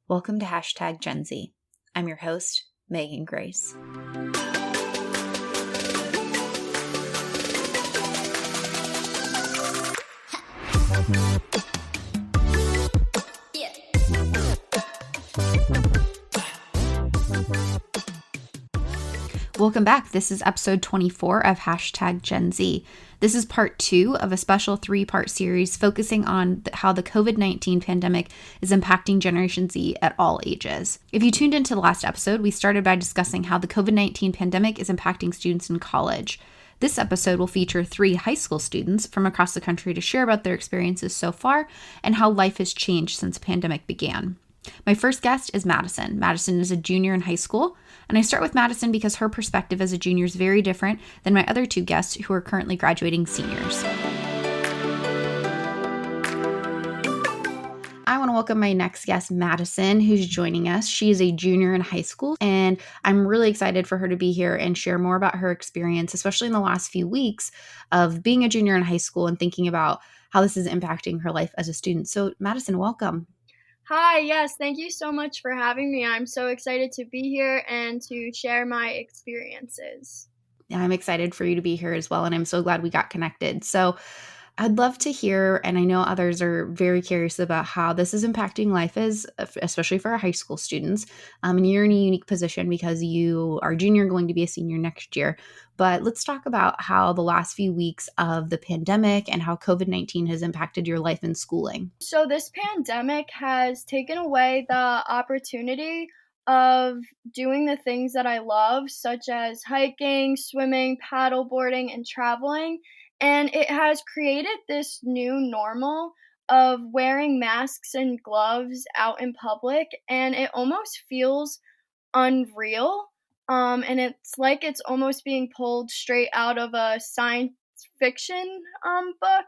Welcome to #GenZ. I'm your host, Megan Grace. Welcome back. This is episode 24 of #GenZ. This is part 2 of a special 3-part series focusing on how the COVID-19 pandemic is impacting Generation Z at all ages. If you tuned into the last episode, we started by discussing how the COVID-19 pandemic is impacting students in college. This episode will feature 3 high school students from across the country to share about their experiences so far and how life has changed since the pandemic began. My first guest is Madison. Madison is a junior in high school, and I start with Madison because her perspective as a junior is very different than my other 2 guests who are currently graduating seniors. I want to welcome my next guest, Madison, who's joining us. She is a junior in high school, and I'm really excited for her to be here and share more about her experience, especially in the last few weeks of being a junior in high school and thinking about how this is impacting her life as a student. So, Madison, welcome. Hi, yes, thank you so much for having me. I'm so excited to be here and to share my experiences. I'm excited for you to be here as well, and I'm so glad we got connected. So I'd love to hear, and I know others are very curious about how this is impacting life, especially for our high school students. And you're in a unique position because you are junior, going to be a senior next year. But let's talk about how the last few weeks of the pandemic and how COVID-19 has impacted your life in schooling. So this pandemic has taken away the opportunity of doing the things that I love, such as hiking, swimming, paddleboarding, and traveling. And it has created this new normal of wearing masks and gloves out in public, and it almost feels unreal. And it's like it's almost being pulled straight out of a science fiction book.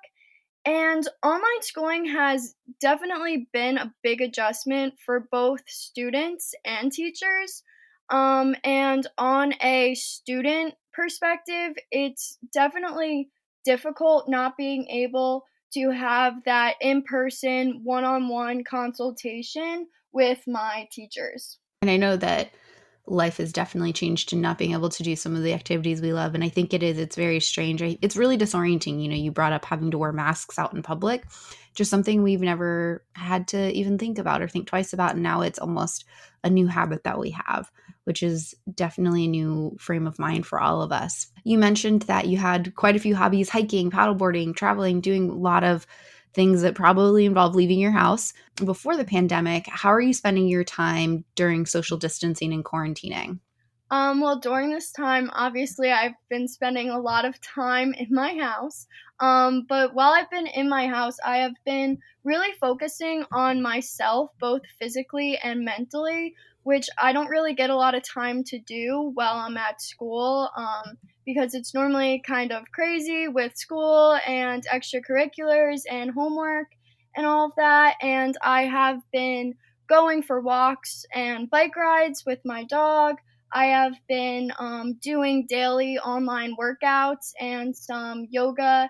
And online schooling has definitely been a big adjustment for both students and teachers. And on a student perspective, it's definitely difficult not being able to have that in person, one on one consultation with my teachers. And I know that life has definitely changed to not being able to do some of the activities we love. And I think it's very strange. It's really disorienting. You know, you brought up having to wear masks out in public, just something we've never had to even think about or think twice about. And now it's almost a new habit that we have, which is definitely a new frame of mind for all of us. You mentioned that you had quite a few hobbies: hiking, paddleboarding, traveling, doing a lot of things that probably involve leaving your house. Before the pandemic, how are you spending your time during social distancing and quarantining? Well, during this time, obviously, I've been spending a lot of time in my house. But while I've been in my house, I have been really focusing on myself, both physically and mentally, which I don't really get a lot of time to do while I'm at school, because it's normally kind of crazy with school and extracurriculars and homework and all of that. And I have been going for walks and bike rides with my dog. I have been doing daily online workouts and some yoga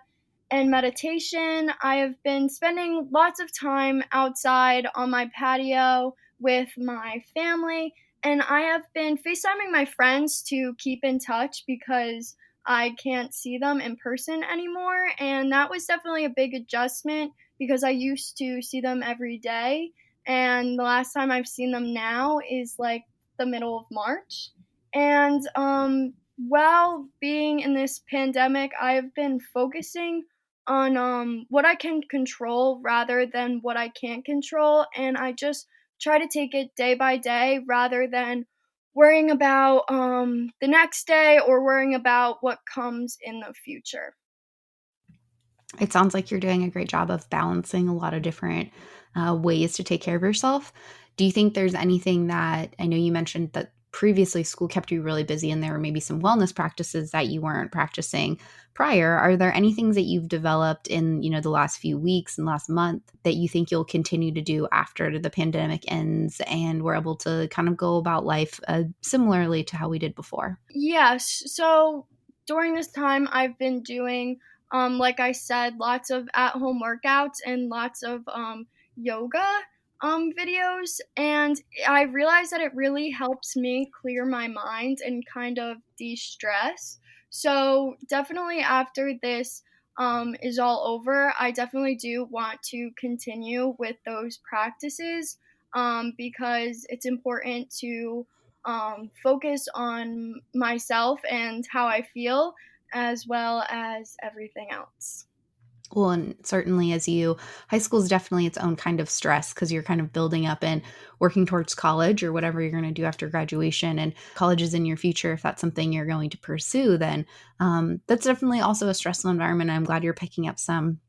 and meditation. I have been spending lots of time outside on my patio with my family, and I have been FaceTiming my friends to keep in touch because I can't see them in person anymore. And that was definitely a big adjustment because I used to see them every day. And the last time I've seen them now is like the middle of March. And while being in this pandemic, I've been focusing on what I can control rather than what I can't control. And I just try to take it day by day rather than worrying about the next day or worrying about what comes in the future. It sounds like you're doing a great job of balancing a lot of different ways to take care of yourself. Do you think there's anything that, I know you mentioned that previously school kept you really busy and there were maybe some wellness practices that you weren't practicing prior. Are there any things that you've developed in, the last few weeks and last month that you think you'll continue to do after the pandemic ends and we're able to kind of go about life similarly to how we did before? Yes. So during this time, I've been doing, like I said, lots of at home workouts and lots of yoga. videos, and I realized that it really helps me clear my mind and kind of de-stress. So definitely after this is all over, I definitely do want to continue with those practices because it's important to focus on myself and how I feel as well as everything else. Well, and certainly high school is definitely its own kind of stress because you're kind of building up and working towards college or whatever you're going to do after graduation. And college is in your future. If that's something you're going to pursue, then that's definitely also a stressful environment. I'm glad you're picking up some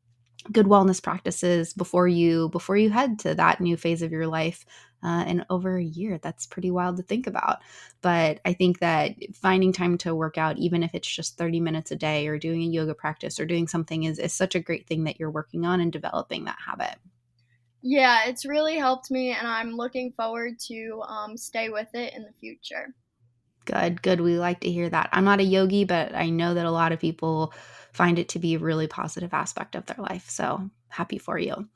good wellness practices before you head to that new phase of your life in over a year. That's pretty wild to think about. But I think that finding time to work out, even if it's just 30 minutes a day or doing a yoga practice or doing something is such a great thing that you're working on and developing that habit. Yeah, it's really helped me, and I'm looking forward to stay with it in the future. Good, good. We like to hear that. I'm not a yogi, but I know that a lot of people find it to be a really positive aspect of their life. So happy for you.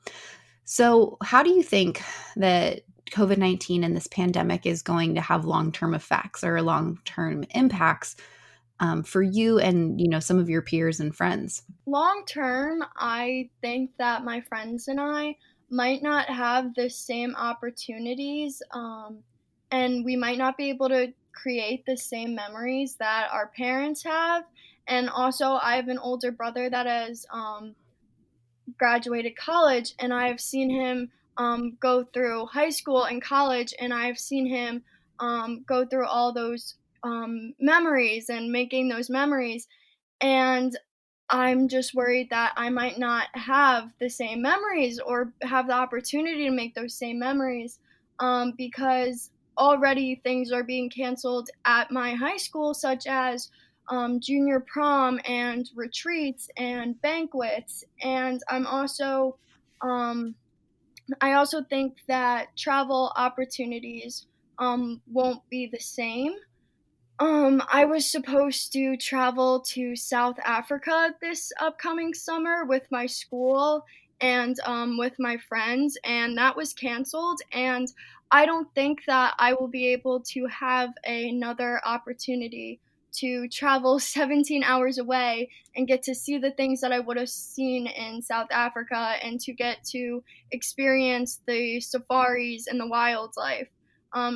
So, how do you think that COVID-19 and this pandemic is going to have long-term effects or long-term impacts for you and some of your peers and friends? Long term, I think that my friends and I might not have the same opportunities, and we might not be able to create the same memories that our parents have. And also, I have an older brother that has graduated college, and I've seen him go through high school and college, and I've seen him go through all those memories and making those memories. And I'm just worried that I might not have the same memories or have the opportunity to make those same memories because already things are being canceled at my high school, such as junior prom and retreats and banquets. And um, I also think that travel opportunities won't be the same. I was supposed to travel to South Africa this upcoming summer with my school and with my friends, and that was canceled. And I don't think that I will be able to have another opportunity to travel 17 hours away and get to see the things that I would have seen in South Africa and to get to experience the safaris and the wildlife.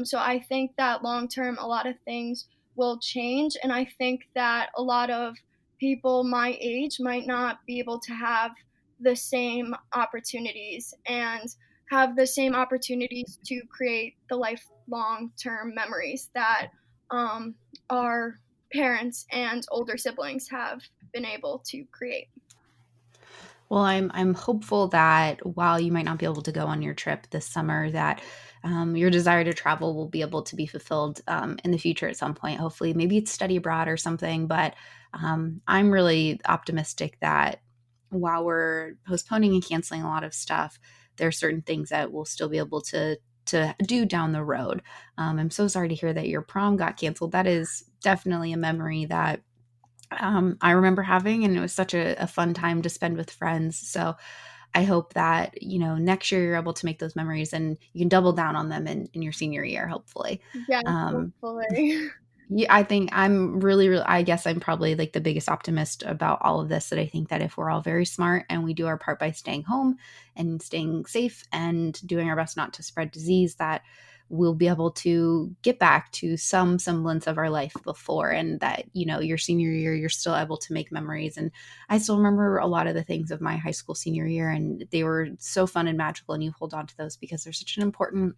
So I think that long term, a lot of things will change. And I think that a lot of people my age might not be able to have the same opportunities and have the same opportunities to create the lifelong term memories that um, our parents and older siblings have been able to create. Well, I'm hopeful that while you might not be able to go on your trip this summer, that your desire to travel will be able to be fulfilled in the future at some point. Hopefully, maybe it's study abroad or something. But I'm really optimistic that while we're postponing and canceling a lot of stuff, there are certain things that we'll still be able to do down the road. I'm so sorry to hear that your prom got canceled. That is definitely a memory that I remember having, and it was such a fun time to spend with friends. So I hope that, next year you're able to make those memories and you can double down on them in your senior year, hopefully. Yes, Um, hopefully. yeah, I think I'm really, I guess I'm probably like the biggest optimist about all of this, that I think that if we're all very smart and we do our part by staying home and staying safe and doing our best not to spread disease, that we'll be able to get back to some semblance of our life before, and that, your senior year, you're still able to make memories. And I still remember a lot of the things of my high school senior year, and they were so fun and magical, and you hold on to those because they're such an important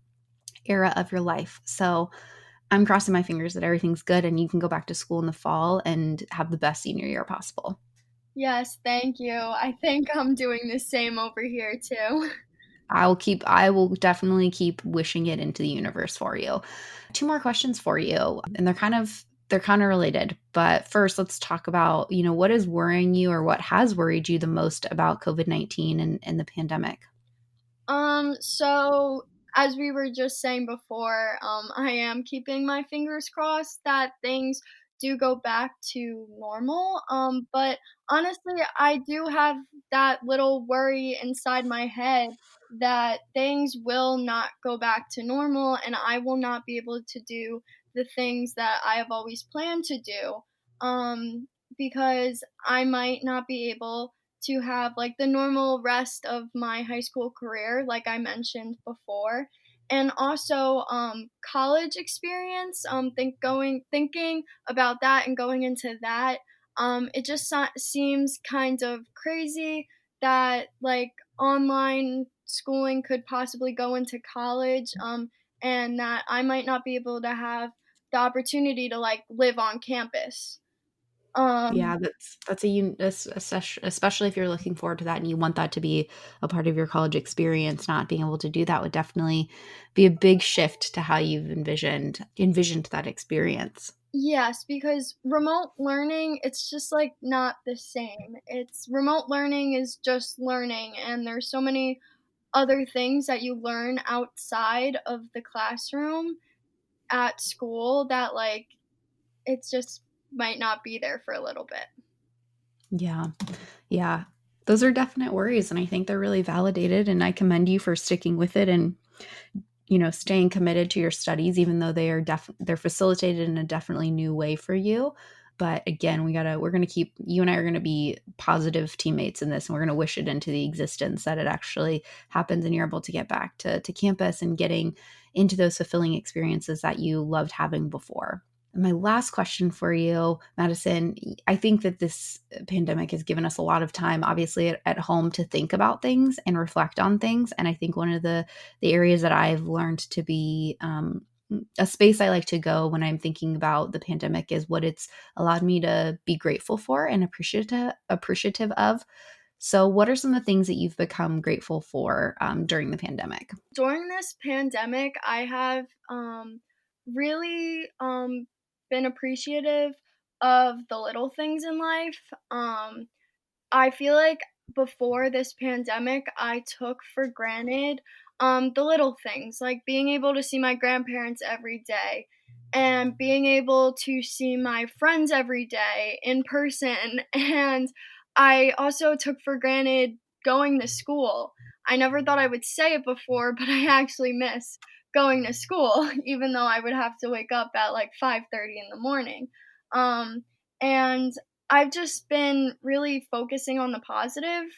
era of your life. So I'm crossing my fingers that everything's good and you can go back to school in the fall and have the best senior year possible. Yes, thank you. I think I'm doing the same over here too. I will definitely keep wishing it into the universe for you. Two more questions for you, and they're kind of related. But first, let's talk about, what is worrying you or what has worried you the most about COVID-19 and the pandemic? So as we were just saying before, I am keeping my fingers crossed that things do go back to normal. But honestly, I do have that little worry inside my head that things will not go back to normal and I will not be able to do the things that I have always planned to do. Um, because I might not be able to have like the normal rest of my high school career, like I mentioned before. And also college experience, thinking about that and going into that, it just seems kind of crazy that like online schooling could possibly go into college, and that I might not be able to have the opportunity to like live on campus. Yeah, Um, that's especially if you're looking forward to that and you want that to be a part of your college experience. Not being able to do that would definitely be a big shift to how you've envisioned that experience. yes, because remote learning, it's just like not the same. It's remote learning is just learning, and there's so many other things that you learn outside of the classroom at school that like it's just might not be there for a little bit. Yeah. Yeah. Those are definite worries, and I think they're really validated, and I commend you for sticking with it and staying committed to your studies, even though they're facilitated in a definitely new way for you. But again, we're going to keep, you and I are going to be positive teammates in this, and we're going to wish it into the existence that it actually happens and you're able to get back to campus and getting into those fulfilling experiences that you loved having before. And my last question for you, Madison, I think that this pandemic has given us a lot of time, obviously, at home to think about things and reflect on things. And I think one of the areas that I've learned to be a space I like to go when I'm thinking about the pandemic is what it's allowed me to be grateful for and appreciative of. So, what are some of the things that you've become grateful for during the pandemic? During this pandemic, I have really been appreciative of the little things in life. I feel like before this pandemic, I took for granted the little things, like being able to see my grandparents every day and being able to see my friends every day in person. And I also took for granted going to school. I never thought I would say it before, but I actually miss going to school, even though I would have to wake up at like 5:30 in the morning. And I've just been really focusing on the positive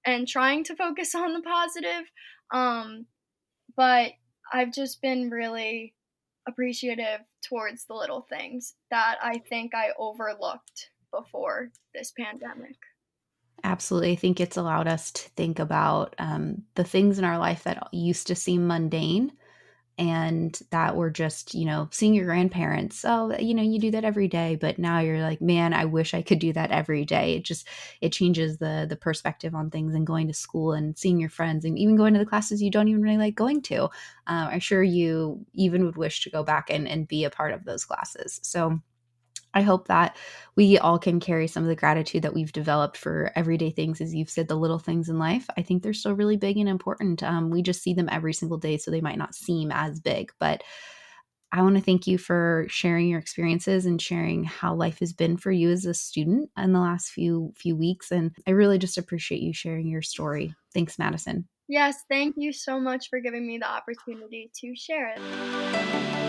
and trying to focus on the positive. Um, but I've just been really appreciative towards the little things that I think I overlooked before this pandemic. Absolutely. I think it's allowed us to think about the things in our life that used to seem mundane and that were just, seeing your grandparents. Oh, you do that every day, but now you're like, man, I wish I could do that every day. It changes the perspective on things, and going to school and seeing your friends and even going to the classes you don't even really like going to. I'm sure you even would wish to go back and be a part of those classes. So I hope that we all can carry some of the gratitude that we've developed for everyday things, as you've said, the little things in life. I think they're still really big and important. We just see them every single day, so they might not seem as big. But I want to thank you for sharing your experiences and sharing how life has been for you as a student in the last few weeks. And I really just appreciate you sharing your story. Thanks, Madison. Yes, thank you so much for giving me the opportunity to share it.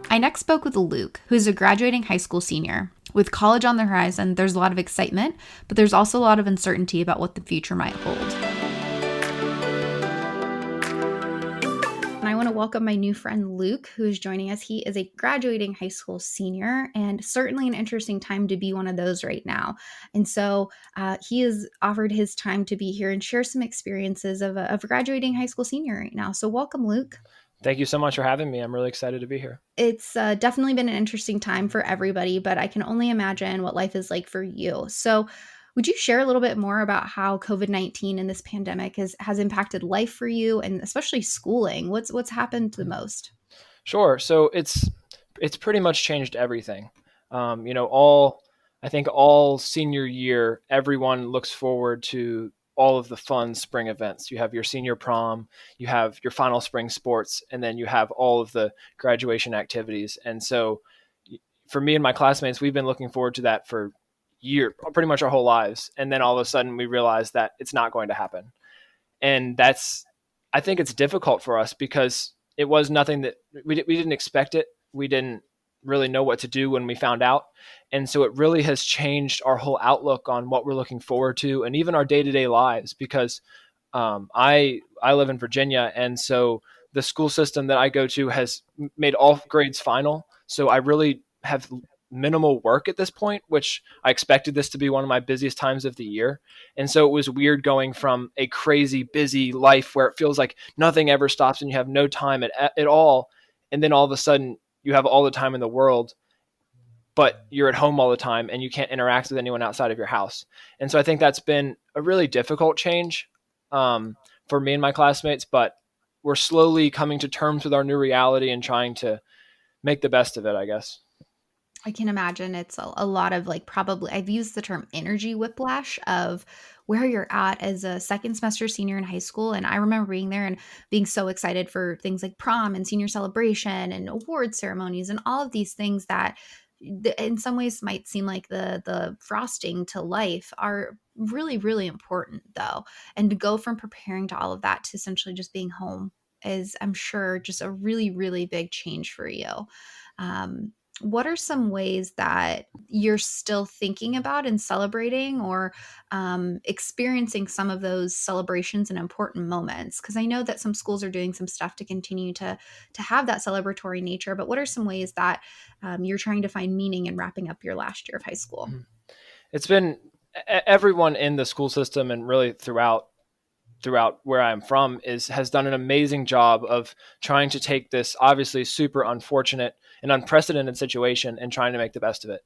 I next spoke with Luke, who is a graduating high school senior. With college on the horizon, there's a lot of excitement, but there's also a lot of uncertainty about what the future might hold. And I want to welcome my new friend Luke, who is joining us. He is a graduating high school senior, and certainly an interesting time to be one of those right now. And so he has offered his time to be here and share some experiences of a graduating high school senior right now. So welcome, Luke. Thank you so much for having me. I'm really excited to be here. It's definitely been an interesting time for everybody, but I can only imagine what life is like for you. So, would you share a little bit more about how COVID-19 and this pandemic has impacted life for you, and especially schooling? What's happened the most? Sure. So it's pretty much changed everything. I think all senior year, everyone looks forward to all of the fun spring events. You have your senior prom, you have your final spring sports, and then you have all of the graduation activities. And so for me and my classmates, we've been looking forward to that for year, pretty much our whole lives. And then all of a sudden we realize that it's not going to happen. And I think it's difficult for us because it was nothing that we didn't expect it. We didn't really know what to do when we found out. And so it really has changed our whole outlook on what we're looking forward to and even our day-to-day lives, because I live in Virginia. And so the school system that I go to has made all grades final. So I really have minimal work at this point, which I expected this to be one of my busiest times of the year. And so it was weird going from a crazy busy life where it feels like nothing ever stops and you have no time at all. And then all of a sudden you have all the time in the world, but you're at home all the time and you can't interact with anyone outside of your house. And so I think that's been a really difficult change for me and my classmates, but we're slowly coming to terms with our new reality and trying to make the best of it, I guess. I can imagine it's a lot of like, probably I've used the term energy whiplash of where you're at as a second semester senior in high school. And I remember being there and being so excited for things like prom and senior celebration and award ceremonies and all of these things that in some ways might seem like the frosting to life are really, really important though. And to go from preparing to all of that to essentially just being home is, I'm sure, just a really, really big change for you. What are some ways that you're still thinking about and celebrating or experiencing some of those celebrations and important moments? Because I know that some schools are doing some stuff to continue to have that celebratory nature, but what are some ways that you're trying to find meaning in wrapping up your last year of high school? It's been everyone in the school system and really throughout where I'm from has done an amazing job of trying to take this obviously super unfortunate and unprecedented situation and trying to make the best of it.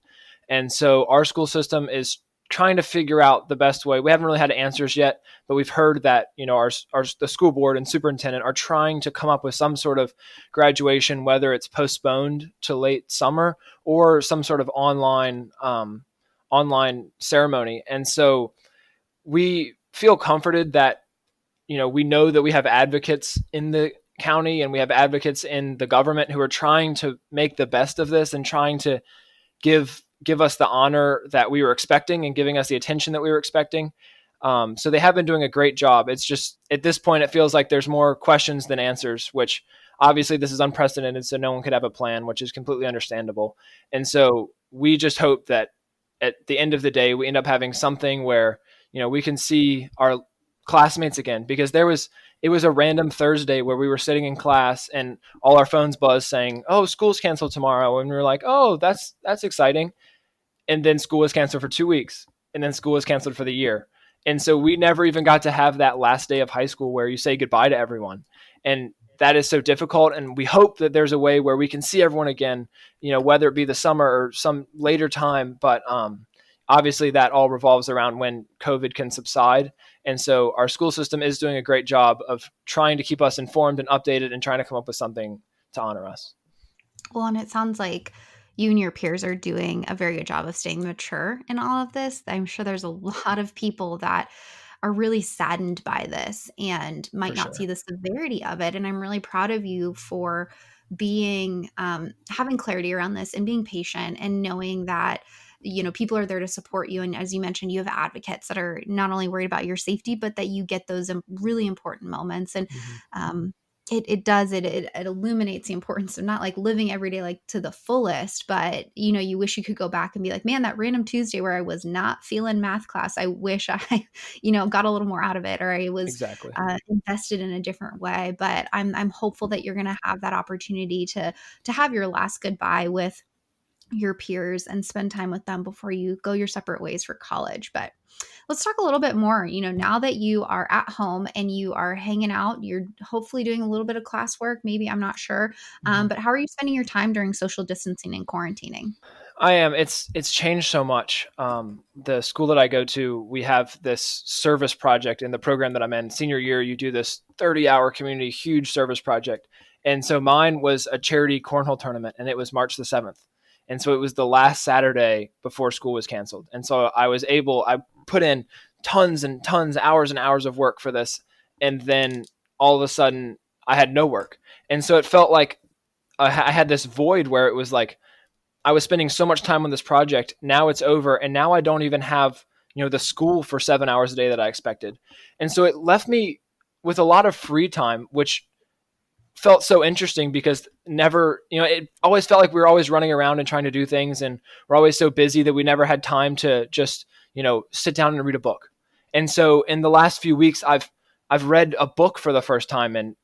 And so our school system is trying to figure out the best way. We haven't really had answers yet, but we've heard that, the school board and superintendent are trying to come up with some sort of graduation, whether it's postponed to late summer or some sort of online ceremony. And so we feel comforted that we know that we have advocates in the county and we have advocates in the government who are trying to make the best of this and trying to give us the honor that we were expecting and giving us the attention that we were expecting. So they have been doing a great job. It's just at this point, it feels like there's more questions than answers, which obviously this is unprecedented. So no one could have a plan, which is completely understandable. And so we just hope that at the end of the day, we end up having something where, we can see our classmates again, because it was a random Thursday where we were sitting in class and all our phones buzzed saying, "Oh, school's canceled tomorrow." And we were like, "Oh, that's exciting." And then school was canceled for 2 weeks, and then school was canceled for the year. And so we never even got to have that last day of high school where you say goodbye to everyone. And that is so difficult. And we hope that there's a way where we can see everyone again, whether it be the summer or some later time. But obviously that all revolves around when COVID can subside. And so our school system is doing a great job of trying to keep us informed and updated and trying to come up with something to honor us. Well, and it sounds like you and your peers are doing a very good job of staying mature in all of this. I'm sure there's a lot of people that are really saddened by this and might not see the severity of it. And I'm really proud of you for being, having clarity around this and being patient and knowing that, people are there to support you. And as you mentioned, you have advocates that are not only worried about your safety, but that you get those really important moments. And it illuminates the importance of not like living every day like to the fullest, but you wish you could go back and be like, man, that random Tuesday where I was not feeling math class, I wish I got a little more out of it, or I was invested in a different way. But I'm hopeful that you're going to have that opportunity to have your last goodbye with your peers and spend time with them before you go your separate ways for college. But let's talk a little bit more, now that you are at home and you are hanging out, you're hopefully doing a little bit of classwork, maybe, I'm not sure. But how are you spending your time during social distancing and quarantining? I am. It's changed so much. The school that I go to, we have this service project in the program that I'm in. Senior year, you do this 30-hour community, huge service project. And so mine was a charity cornhole tournament, and it was March the 7th. And so it was the last Saturday before school was canceled. And so I put in tons and tons, hours and hours of work for this. And then all of a sudden I had no work. And so it felt like I had this void where it was like, I was spending so much time on this project. Now it's over, and now I don't even have, the school for 7 hours a day that I expected. And so it left me with a lot of free time, which felt so interesting because never, it always felt like we were always running around and trying to do things, and we're always so busy that we never had time to just, sit down and read a book. And so in the last few weeks, I've read a book for the first time, and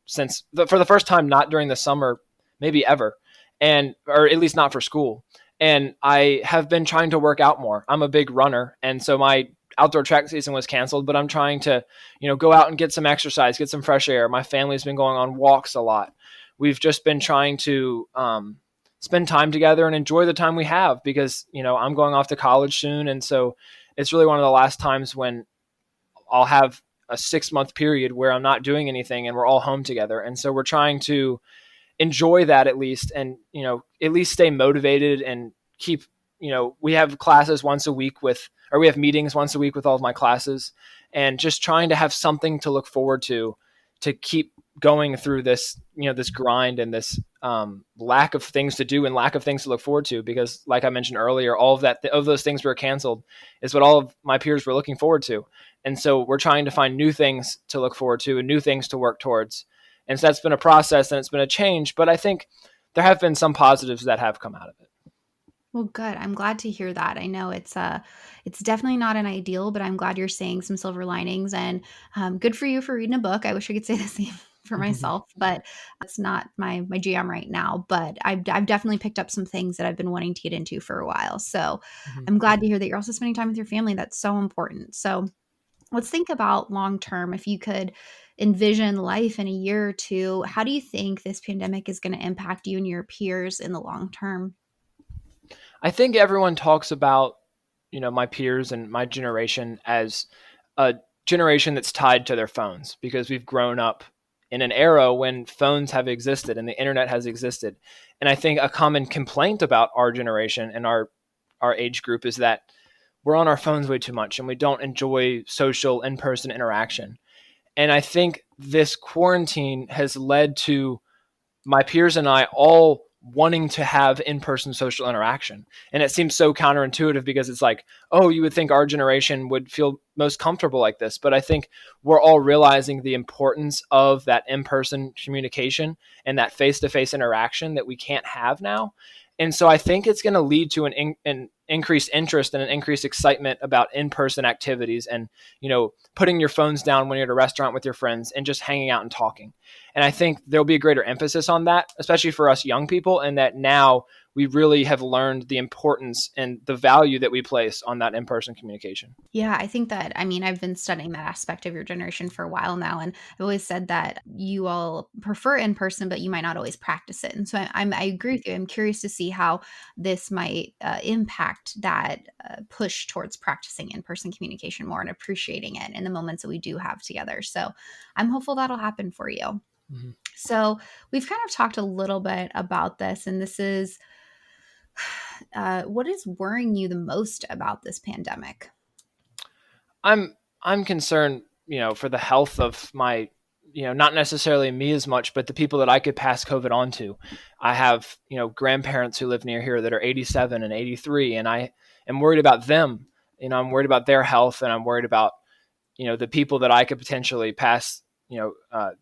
for the first time, not during the summer, maybe ever, or at least not for school. And I have been trying to work out more. I'm a big runner, and so my outdoor track season was canceled, but I'm trying to, go out and get some exercise, get some fresh air. My family's been going on walks a lot. We've just been trying to spend time together and enjoy the time we have because, I'm going off to college soon. And so it's really one of the last times when I'll have a 6-month period where I'm not doing anything and we're all home together. And so we're trying to enjoy that at least, and, at least stay motivated and keep, we have classes once a week we have meetings once a week with all of my classes, and just trying to have something to look forward to keep going through this, this grind and this lack of things to do and lack of things to look forward to. Because like I mentioned earlier, all of those things were canceled is what all of my peers were looking forward to. And so we're trying to find new things to look forward to and new things to work towards. And so that's been a process and it's been a change, but I think there have been some positives that have come out of it. Well, good. I'm glad to hear that. I know it's definitely not an ideal, but I'm glad you're saying some silver linings, and good for you for reading a book. I wish I could say the same for myself, but it's not my jam right now. But I've definitely picked up some things that I've been wanting to get into for a while. So I'm glad to hear that you're also spending time with your family. That's so important. So let's think about long term. If you could envision life in a year or two, how do you think this pandemic is going to impact you and your peers in the long term? I think everyone talks about, my peers and my generation as a generation that's tied to their phones because we've grown up in an era when phones have existed and the internet has existed. And I think a common complaint about our generation and our age group is that we're on our phones way too much and we don't enjoy social in-person interaction. And I think this quarantine has led to my peers and I all wanting to have in-person social interaction. And it seems so counterintuitive because it's like, oh, you would think our generation would feel most comfortable like this. But I think we're all realizing the importance of that in-person communication and that face-to-face interaction that we can't have now. And so I think it's going to lead to an increased interest and an increased excitement about in-person activities and, putting your phones down when you're at a restaurant with your friends and just hanging out and talking. And I think there'll be a greater emphasis on that, especially for us young people, and that now we really have learned the importance and the value that we place on that in-person communication. Yeah, I think that, I've been studying that aspect of your generation for a while now, and I've always said that you all prefer in person, but you might not always practice it. And so I agree with you. I'm curious to see how this might impact that push towards practicing in-person communication more and appreciating it in the moments that we do have together. So I'm hopeful that'll happen for you. Mm-hmm. So we've kind of talked a little bit about this, and this is what is worrying you the most about this pandemic? I'm concerned, for the health of my, not necessarily me as much, but the people that I could pass COVID on to. I have, grandparents who live near here that are 87 and 83, and I am worried about them. I'm worried about their health, and I'm worried about, the people that I could potentially pass,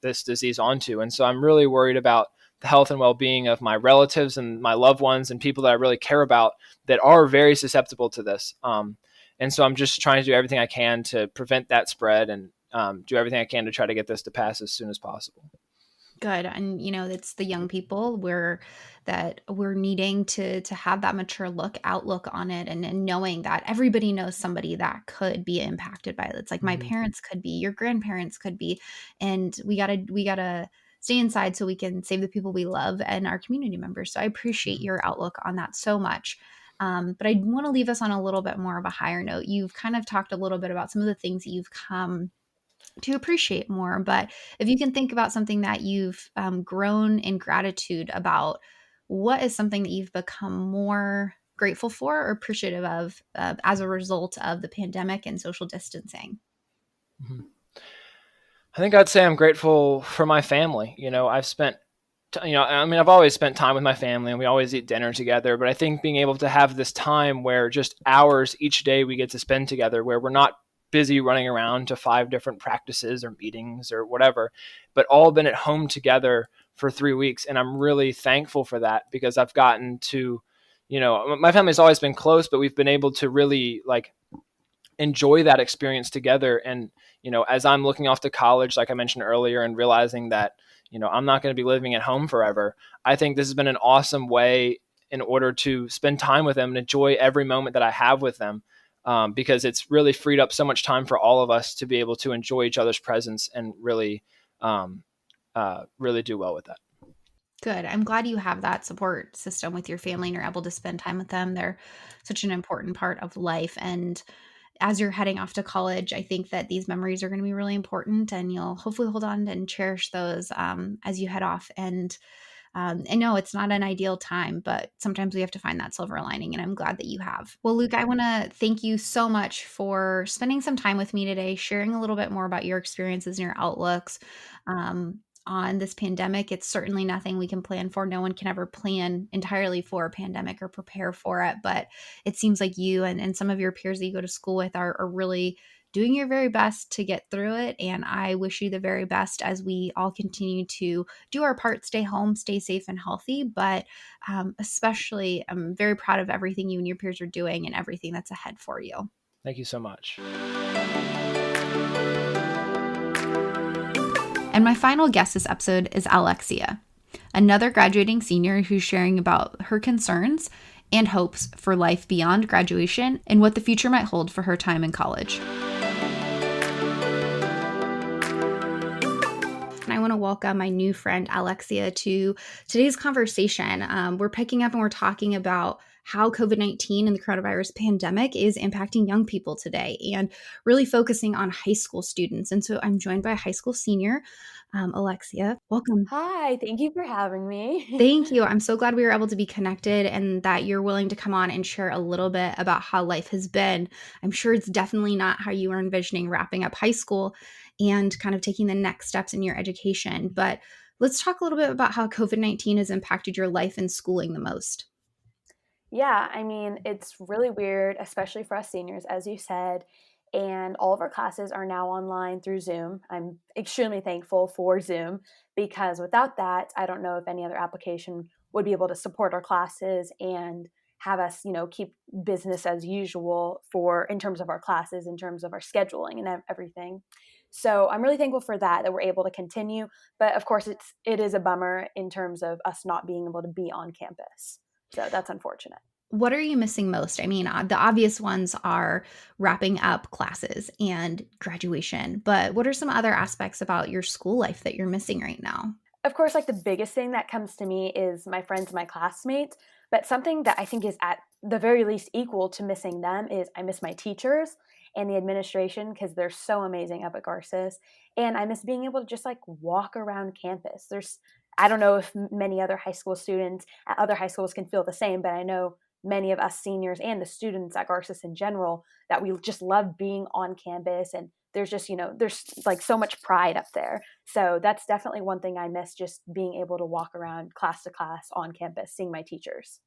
this disease onto. And so I'm really worried about the health and well-being of my relatives and my loved ones and people that I really care about that are very susceptible to this. And so I'm just trying to do everything I can to prevent that spread and do everything I can to try to get this to pass as soon as possible. Good. And, it's the young people we're needing to have that mature outlook on it, and knowing that everybody knows somebody that could be impacted by it. It's like my parents could be, your grandparents could be, and we gotta stay inside so we can save the people we love and our community members. So I appreciate your outlook on that so much. But I want to leave us on a little bit more of a higher note. You've kind of talked a little bit about some of the things that you've come to appreciate more, but if you can think about something that you've grown in gratitude about, what is something that you've become more grateful for or appreciative of as a result of the pandemic and social distancing? I think I'd say I'm grateful for my family. I've spent I mean, I've always spent time with my family and we always eat dinner together, but I think being able to have this time where just hours each day we get to spend together, where we're not busy running around to 5 different practices or meetings or whatever, but all been at home together for 3 weeks. And I'm really thankful for that, because I've gotten to, my family's always been close, but we've been able to really like enjoy that experience together. And, as I'm looking off to college, like I mentioned earlier, and realizing that, I'm not going to be living at home forever, I think this has been an awesome way in order to spend time with them and enjoy every moment that I have with them. Because it's really freed up so much time for all of us to be able to enjoy each other's presence and really, really do well with that. Good. I'm glad you have that support system with your family and you're able to spend time with them. They're such an important part of life. And as you're heading off to college, I think that these memories are going to be really important, and you'll hopefully hold on and cherish those as you head off. And I know it's not an ideal time, but sometimes we have to find that silver lining, and I'm glad that you have. Well, Luke, I want to thank you so much for spending some time with me today, sharing a little bit more about your experiences and your outlooks on this pandemic. It's certainly nothing we can plan for. No one can ever plan entirely for a pandemic or prepare for it, but it seems like you and some of your peers that you go to school with are really doing your very best to get through it. And I wish you the very best as we all continue to do our part, stay home, stay safe and healthy. But especially, I'm very proud of everything you and your peers are doing and everything that's ahead for you. Thank you so much. And my final guest this episode is Alexsia, another graduating senior who's sharing about her concerns and hopes for life beyond graduation and what the future might hold for her time in college. And I want to welcome my new friend Alexsia to today's conversation. We're picking up and we're talking about how COVID-19 and the coronavirus pandemic is impacting young people today, and really focusing on high school students. And so I'm joined by a high school senior, Alexsia. Welcome. Hi, thank you for having me. Thank you. I'm so glad we were able to be connected and that you're willing to come on and share a little bit about how life has been. I'm sure it's definitely not how you were envisioning wrapping up high school and kind of taking the next steps in your education. But let's talk a little bit about how COVID-19 has impacted your life and schooling the most. Yeah, I mean, it's really weird, especially for us seniors, as you said, and all of our classes are now online through Zoom. I'm extremely thankful for Zoom, because without that, I don't know if any other application would be able to support our classes and have us, keep business as usual in terms of our classes, in terms of our scheduling and everything. So I'm really thankful for that we're able to continue. But of course, it is a bummer in terms of us not being able to be on campus. So that's unfortunate. What are you missing most? I mean, the obvious ones are wrapping up classes and graduation, but what are some other aspects about your school life that you're missing right now? Of course, like the biggest thing that comes to me is my friends, my classmates, but something that I think is at the very least equal to missing them is I miss my teachers and the administration, because they're so amazing up at Garces. And I miss being able to just like walk around campus. I don't know if many other high school students at other high schools can feel the same, but I know many of us seniors and the students at Garces in general that we just love being on campus, and there's just, there's like so much pride up there. So that's definitely one thing I miss, just being able to walk around class to class on campus, seeing my teachers.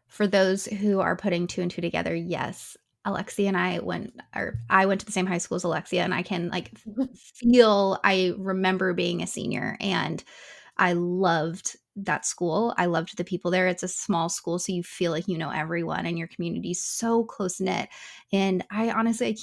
For those who are putting two and two together, yes, Alexia and I went to the same high school as Alexia, and I can I remember being a senior, and I loved that school. I loved the people there. It's a small school, so you feel like you know everyone, and your community is so close knit. And I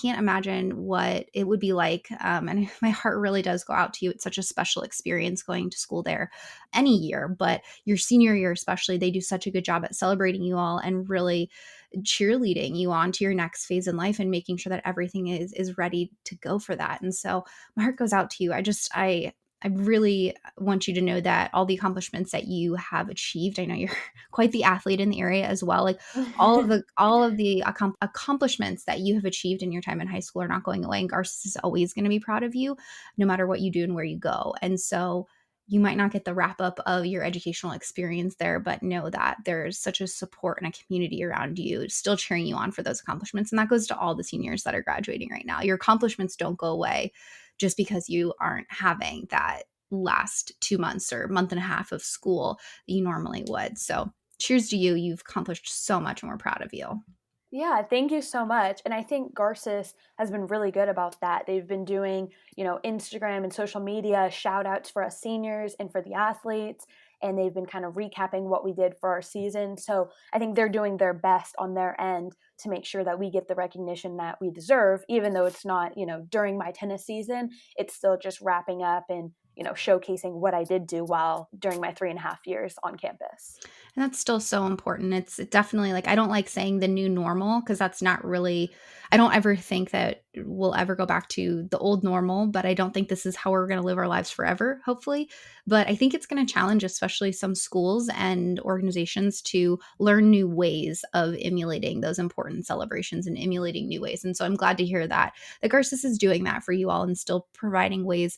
can't imagine what it would be like. And my heart really does go out to you. It's such a special experience going to school there any year, but your senior year especially, they do such a good job at celebrating you all and really cheerleading you on to your next phase in life and making sure that everything is ready to go for that. And so my heart goes out to you. I really want you to know that all the accomplishments that you have achieved, I know you're quite the athlete in the area as well. Like all of the accomplishments that you have achieved in your time in high school are not going away. And Garces is always going to be proud of you, no matter what you do and where you go. And so you might not get the wrap up of your educational experience there, but know that there's such a support and a community around you still cheering you on for those accomplishments. And that goes to all the seniors that are graduating right now. Your accomplishments don't go away just because you aren't having that last 2 months or month and a half of school that you normally would. So cheers to you. You've accomplished so much and we're proud of you. Yeah, thank you so much. And I think Garces has been really good about that. They've been doing, Instagram and social media shout outs for us seniors and for the athletes. And they've been kind of recapping what we did for our season. So I think they're doing their best on their end to make sure that we get the recognition that we deserve, even though it's not, during my tennis season, it's still just wrapping up and, showcasing what I did do while during my 3.5 years on campus. And that's still so important. It's definitely like, I don't like saying the new normal because that's not really, I don't ever think that we'll ever go back to the old normal, but I don't think this is how we're going to live our lives forever, hopefully. But I think it's going to challenge, especially some schools and organizations, to learn new ways of emulating those important celebrations and emulating new ways. And so I'm glad to hear that Garces is doing that for you all and still providing ways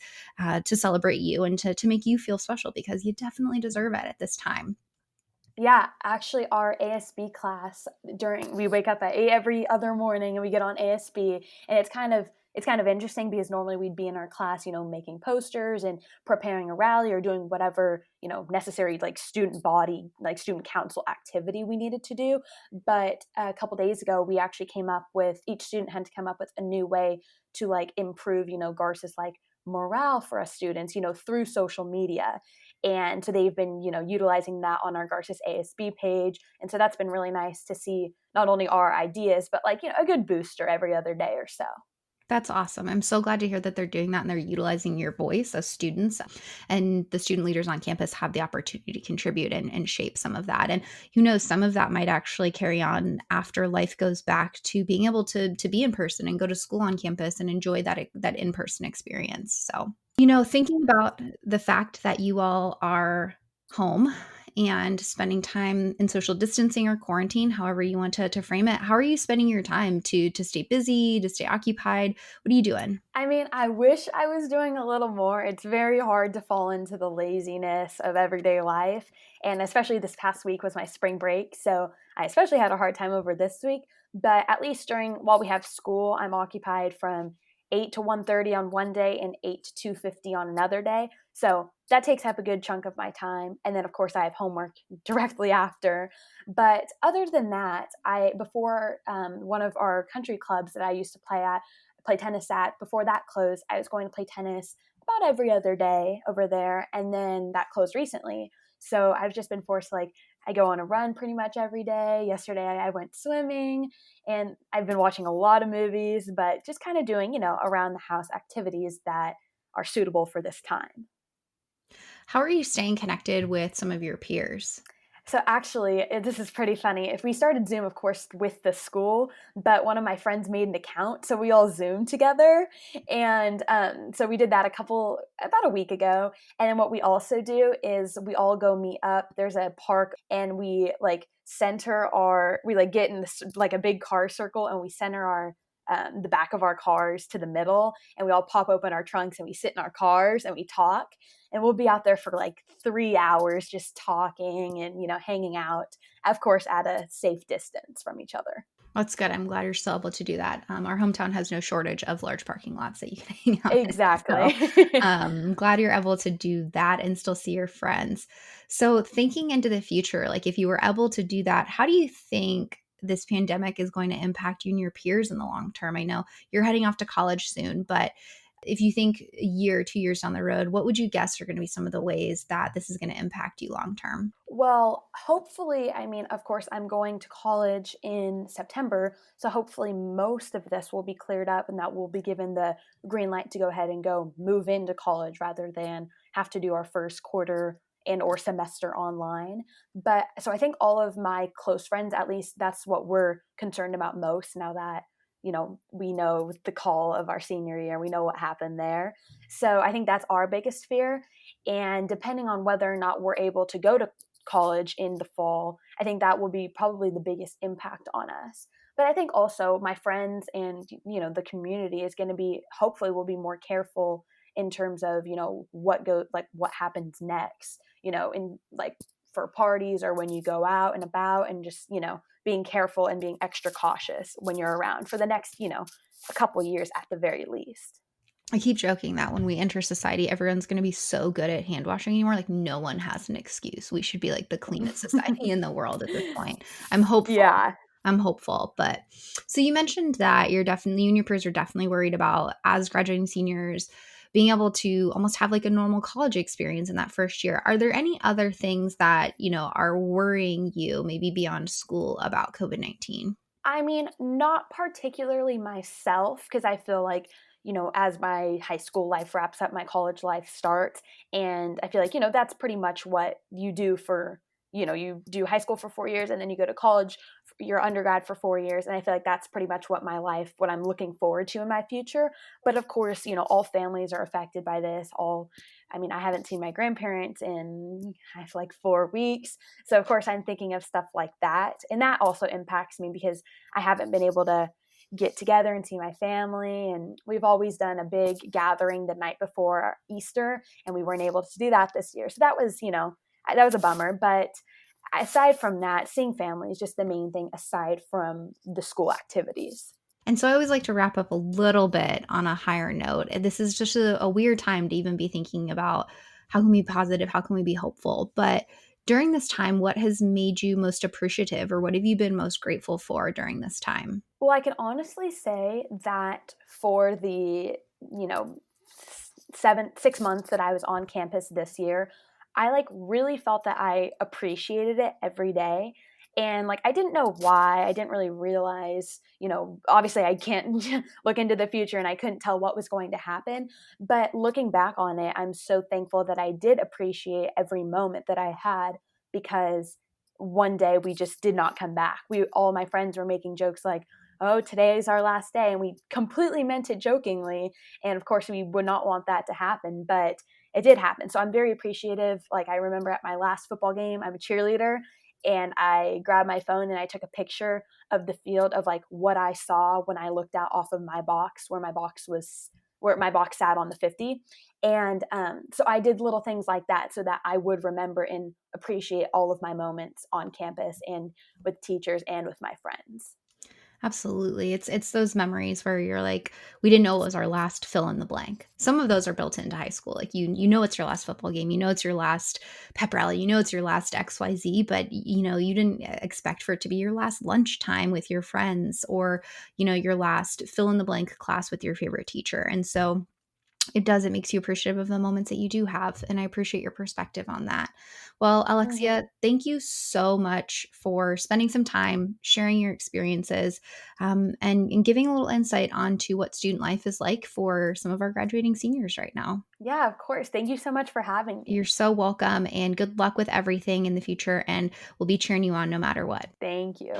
to celebrate you and to make you feel special because you definitely deserve it at this time. Yeah, actually our ASB class we wake up at 8 every other morning and we get on ASB, and it's kind of interesting because normally we'd be in our class, making posters and preparing a rally or doing whatever, necessary like student body, like student council activity we needed to do. But a couple days ago, we actually each student had to come up with a new way to like improve, Garces like morale for us students, through social media. And so they've been, utilizing that on our Garces ASB page. And so that's been really nice to see not only our ideas, but like, a good booster every other day or so. That's awesome. I'm so glad to hear that they're doing that and they're utilizing your voice as students, and the student leaders on campus have the opportunity to contribute and shape some of that. And some of that might actually carry on after life goes back to being able to be in person and go to school on campus and enjoy that in-person experience. So, thinking about the fact that you all are home and spending time in social distancing or quarantine, however you want to frame it. How are you spending your time to stay busy, to stay occupied? What are you doing? I mean, I wish I was doing a little more. It's very hard to fall into the laziness of everyday life. And especially this past week was my spring break. So I especially had a hard time over this week. But at least while we have school, I'm occupied from 8 to 1:30 on one day and 8 to 2:50 on another day. So that takes up a good chunk of my time. And then, of course, I have homework directly after. But other than that, before one of our country clubs that I used to play tennis at, before that closed, I was going to play tennis about every other day over there. And then that closed recently. So I've just been forced to I go on a run pretty much every day. Yesterday I went swimming, and I've been watching a lot of movies, but just kind of doing, around the house activities that are suitable for this time. How are you staying connected with some of your peers? So actually, this is pretty funny. If we started Zoom, of course, with the school, but one of my friends made an account, so we all Zoomed together, and so we did that about a week ago. And then what we also do is we all go meet up. There's a park, and we get in this a big car circle, and we center our the back of our cars to the middle, and we all pop open our trunks and we sit in our cars and we talk, and we'll be out there for 3 hours just talking and hanging out, of course at a safe distance from each other. That's good. I'm glad you're still able to do that. Our hometown has no shortage of large parking lots that you can hang out Exactly. in. So, I'm glad you're able to do that and still see your friends. So thinking into the future, if you were able to do that, how do you think this pandemic is going to impact you and your peers in the long term? I know you're heading off to college soon, but if you think a year, 2 years down the road, what would you guess are going to be some of the ways that this is going to impact you long term? Well, hopefully, of course, I'm going to college in September, so hopefully most of this will be cleared up and that we'll be given the green light to go ahead and go move into college rather than have to do our first quarter and or semester online. But so I think all of my close friends, at least that's what we're concerned about most now that, we know the call of our senior year, we know what happened there. So I think that's our biggest fear. And depending on whether or not we're able to go to college in the fall, I think that will be probably the biggest impact on us. But I think also my friends and, the community is going to be, hopefully will be more careful in terms of, what happens next, for parties or when you go out and about, and just, being careful and being extra cautious when you're around for the next, a couple years at the very least. I keep joking that when we enter society, everyone's going to be so good at hand washing anymore. Like no one has an excuse. We should be like the cleanest society in the world at this point. I'm hopeful. Yeah. I'm hopeful. But so you mentioned that you and your peers are definitely worried about, as graduating seniors, being able to almost have like a normal college experience in that first year. Are there any other things that, are worrying you, maybe beyond school, about COVID-19? I mean, not particularly myself, because I feel like, as my high school life wraps up, my college life starts. And I feel like, that's pretty much what you do you do high school for 4 years and then you go to college, your undergrad for 4 years. And I feel like that's pretty much what I'm looking forward to in my future. But of course, all families are affected by this. I haven't seen my grandparents in, I feel like 4 weeks. So of course I'm thinking of stuff like that. And that also impacts me because I haven't been able to get together and see my family. And we've always done a big gathering the night before Easter, and we weren't able to do that this year. So that was, that was a bummer. But aside from that, seeing family is just the main thing aside from the school activities. And so I always like to wrap up a little bit on a higher note. This is just a weird time to even be thinking about how can we be positive, how can we be hopeful. But during this time, what has made you most appreciative, or what have you been most grateful for during this time? Well, I can honestly say that for the, 6 months that I was on campus this year, I really felt that I appreciated it every day. And I didn't know why. I didn't really realize, obviously I can't look into the future and I couldn't tell what was going to happen. But looking back on it, I'm so thankful that I did appreciate every moment that I had, because one day we just did not come back. All my friends were making jokes like, oh, today's our last day. And we completely meant it jokingly. And of course we would not want that to happen, but it did happen. So I'm very appreciative. I remember at my last football game, I'm a cheerleader, and I grabbed my phone and I took a picture of the field of what I saw when I looked out off of my box, where my box sat on the 50. And so I did little things like that so that I would remember and appreciate all of my moments on campus and with teachers and with my friends. Absolutely. It's those memories where you're like, we didn't know it was our last fill in the blank. Some of those are built into high school. You know it's your last football game, it's your last pep rally, it's your last XYZ, but you didn't expect for it to be your last lunchtime with your friends, or your last fill in the blank class with your favorite teacher. And so it makes you appreciative of the moments that you do have. And I appreciate your perspective on that. Well, Alexia, thank you so much for spending some time sharing your experiences, and giving a little insight onto what student life is like for some of our graduating seniors right now. Yeah, of course. Thank you so much for having me. You're so welcome, and good luck with everything in the future. And we'll be cheering you on no matter what. Thank you.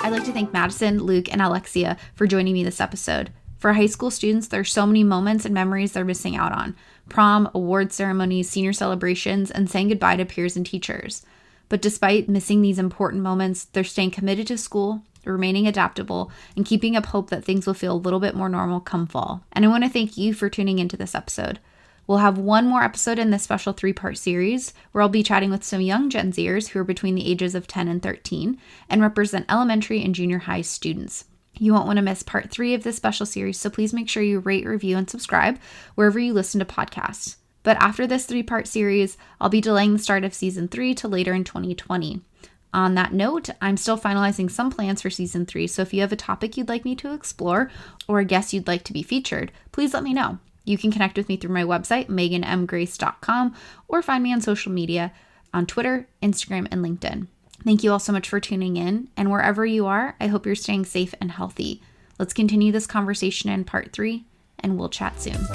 I'd like to thank Madison, Luke, and Alexia for joining me this episode. For high school students, there's so many moments and memories they're missing out on. Prom, award ceremonies, senior celebrations, and saying goodbye to peers and teachers. But despite missing these important moments, they're staying committed to school, remaining adaptable, and keeping up hope that things will feel a little bit more normal come fall. And I want to thank you for tuning into this episode. We'll have one more episode in this special 3-part series where I'll be chatting with some young Gen Zers who are between the ages of 10 and 13 and represent elementary and junior high students. You won't want to miss part 3 of this special series, so please make sure you rate, review, and subscribe wherever you listen to podcasts. But after this 3-part series, I'll be delaying the start of season 3 to later in 2020. On that note, I'm still finalizing some plans for season 3, so if you have a topic you'd like me to explore or a guest you'd like to be featured, please let me know. You can connect with me through my website, meganmgrace.com, or find me on social media on Twitter, Instagram, and LinkedIn. Thank you all so much for tuning in, and wherever you are, I hope you're staying safe and healthy. Let's continue this conversation in part 3, and we'll chat soon.